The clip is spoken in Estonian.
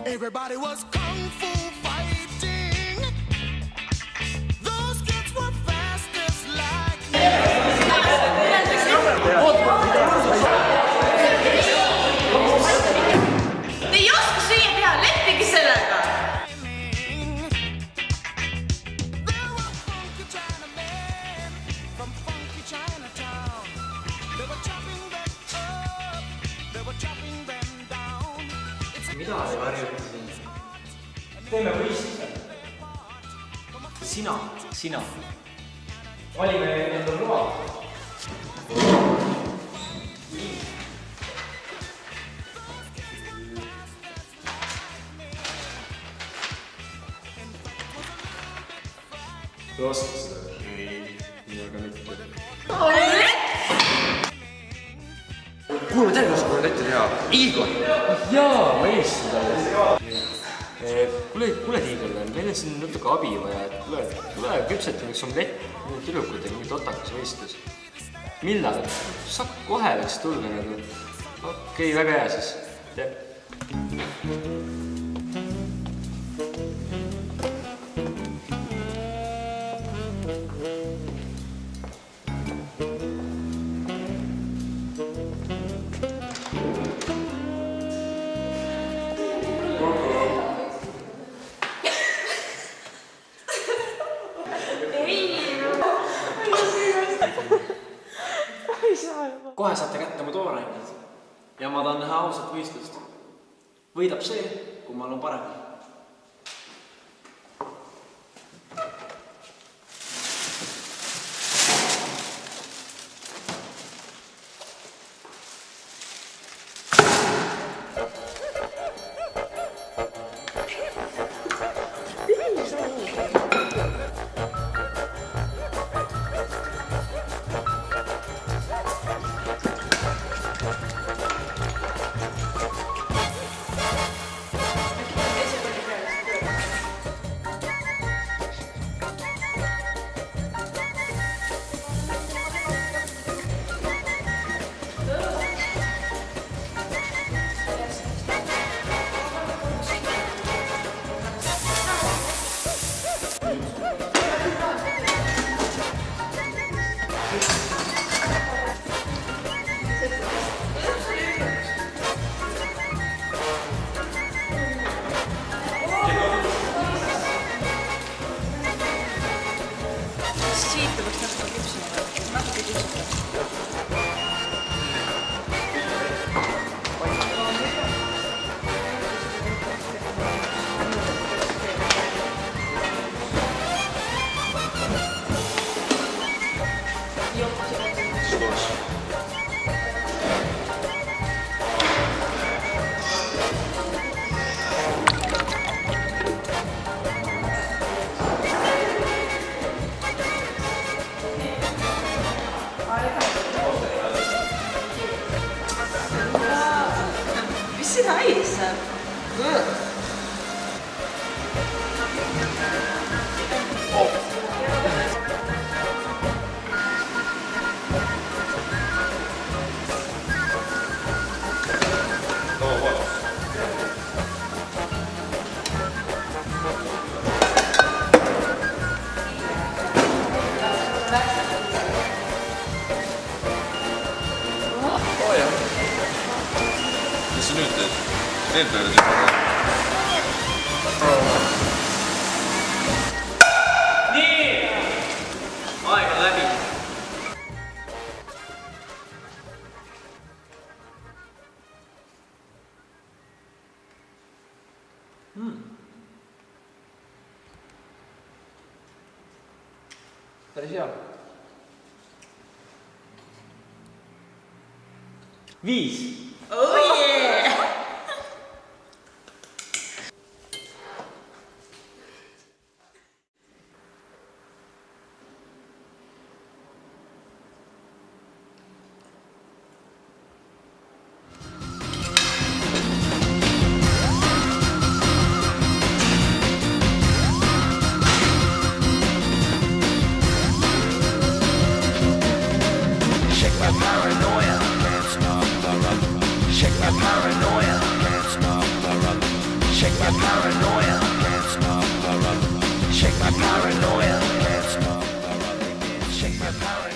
Everybody was kung fu fighting. Those kids were fast as lightning. Te ei oska süüa teha, leppige sellega! There were funky Chinamen from funky Chinatown. They were chopping them up, they were chopping them down. Mida te varjute siin? Teeme võistluse. Sina. Valime endal loa. Te oskate seda? Ei, aga mitte. Kuule, ma tean, kuidas ette teha. Igor! Jaa, ma eelistasin talle. Kuule Tiiger, meil on siin natuke abi vaja. Tule küpsetamiseks omlett, tüdrukutega mingi totakas võistlus. Millal? Saab kohe võiks tulla nagu. Okei, väga hea siis. Kohe saate kätte mu toorained ja ma tahan näha ausat võistlust. Võidab see, kui ma olen parem. Siit tuleks natuke küpsida. Natuke küpsida. Mis sina haiseb? Mis sa nüüd teed? Teed peale teed. Nii! Aeg on läbi. Päris hea. 5. Oh yeah! Shake my paranoia, can't stop the run. Shake Shake my paranoia. Can't stop. Shake my paranoia. Can't stop. Shake my paranoia.